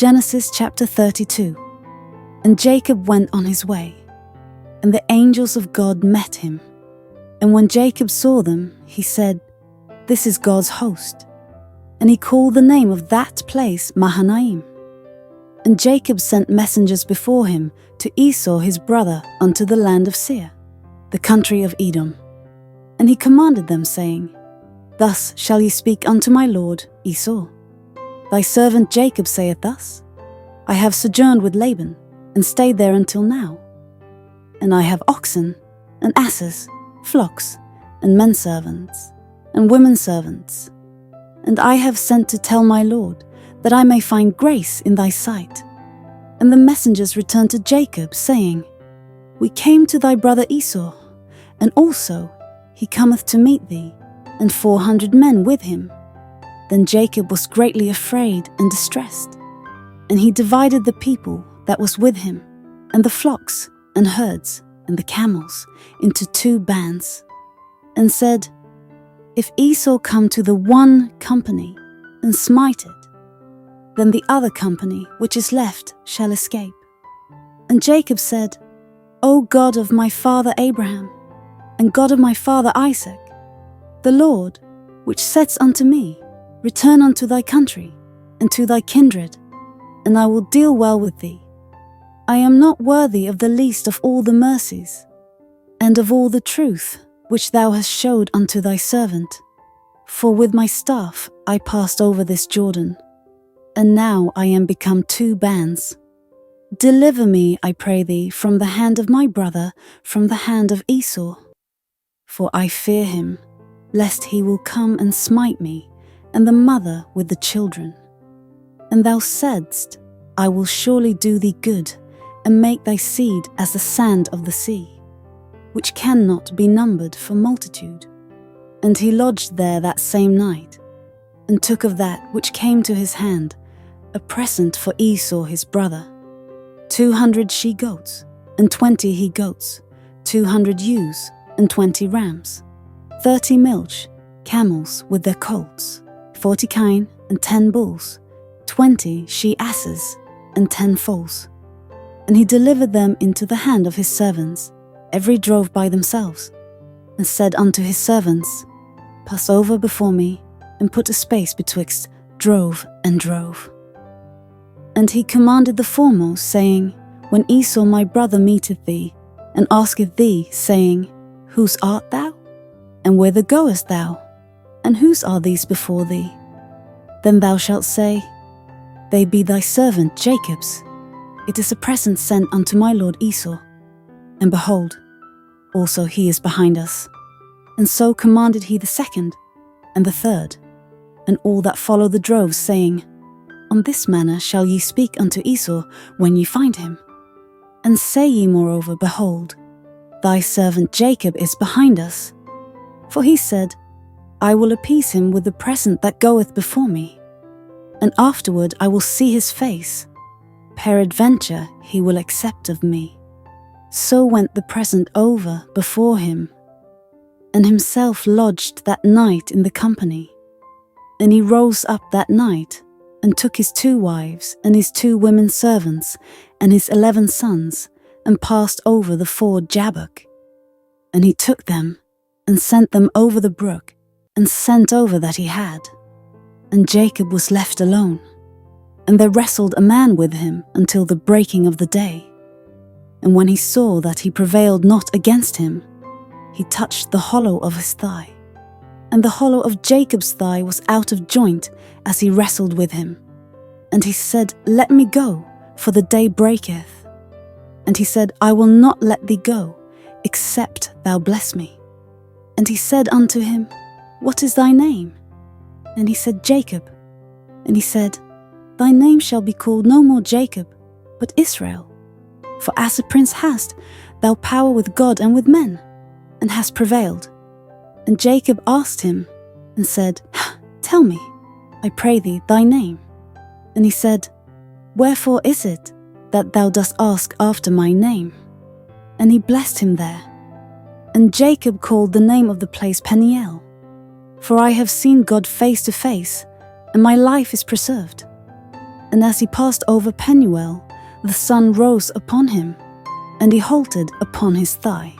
Genesis chapter 32. And Jacob went on his way, and the angels of God met him. And when Jacob saw them, he said, "This is God's host." And he called the name of that place Mahanaim. And Jacob sent messengers before him to Esau his brother unto the land of Seir, the country of Edom. And he commanded them, saying, "Thus shall ye speak unto my lord Esau. Thy servant Jacob saith thus, I have sojourned with Laban, and stayed there until now. And I have oxen, and asses, flocks, and men servants, and women servants. And I have sent to tell my lord, that I may find grace in thy sight." And the messengers returned to Jacob, saying, "We came to thy brother Esau, and also he cometh to meet thee, and 400 men with him." Then Jacob was greatly afraid and distressed, and he divided the people that was with him, and the flocks, and herds, and the camels, into 2 bands, and said, "If Esau come to the one company, and smite it, then the other company which is left shall escape." And Jacob said, "O God of my father Abraham, and God of my father Isaac, the Lord, which saidst unto me, Return unto thy country, and to thy kindred, and I will deal well with thee. I am not worthy of the least of all the mercies, and of all the truth which thou hast showed unto thy servant. For with my staff I passed over this Jordan, and now I am become 2 bands. Deliver me, I pray thee, from the hand of my brother, from the hand of Esau. For I fear him, lest he will come and smite me, and the mother with the children. And thou saidst, I will surely do thee good, and make thy seed as the sand of the sea, which cannot be numbered for multitude." And he lodged there that same night, and took of that which came to his hand a present for Esau his brother, 200 she-goats, and 20 he-goats, 200 ewes, and 20 rams, 30 milch, camels with their colts, 40 kine, and 10 bulls, 20 she-asses, and 10 foals. And he delivered them into the hand of his servants, every drove by themselves, and said unto his servants, Pass over before me, and put a space betwixt drove and drove. And he commanded the foremost, saying, When Esau my brother meeteth thee, and asketh thee, saying, Whose art thou? And whither goest thou? And whose are these before thee? Then thou shalt say, They be thy servant Jacob's. It is a present sent unto my lord Esau. And behold, also he is behind us. And so commanded he the second, and the third, and all that follow the droves, saying, On this manner shall ye speak unto Esau when ye find him. And say ye moreover, Behold, thy servant Jacob is behind us. For he said, I will appease him with the present that goeth before me, and afterward I will see his face. Peradventure he will accept of me. So went the present over before him, and himself lodged that night in the company. And he rose up that night, and took his 2 wives, and his 2 women servants, and his 11 sons, and passed over the ford Jabbok. And he took them, and sent them over the brook, and sent over that he had. And Jacob was left alone, and there wrestled a man with him until the breaking of the day. And when he saw that he prevailed not against him, he touched the hollow of his thigh. And the hollow of Jacob's thigh was out of joint as he wrestled with him. And he said, Let me go, for the day breaketh. And he said, I will not let thee go, except thou bless me. And he said unto him, What is thy name? And he said, Jacob. And he said, Thy name shall be called no more Jacob, but Israel. For as a prince hast thou power with God and with men, and hast prevailed. And Jacob asked him, and said, Tell me, I pray thee, thy name. And he said, Wherefore is it that thou dost ask after my name? And he blessed him there. And Jacob called the name of the place Peniel. For I have seen God face to face, and my life is preserved. And as he passed over Penuel, the sun rose upon him, and he halted upon his thigh.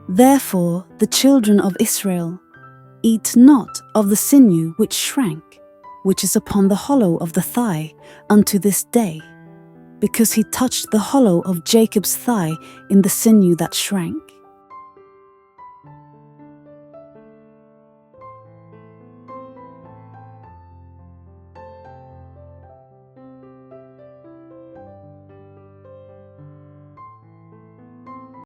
Therefore the children of Israel eat not of the sinew which shrank, which is upon the hollow of the thigh, unto this day, because he touched the hollow of Jacob's thigh in the sinew that shrank.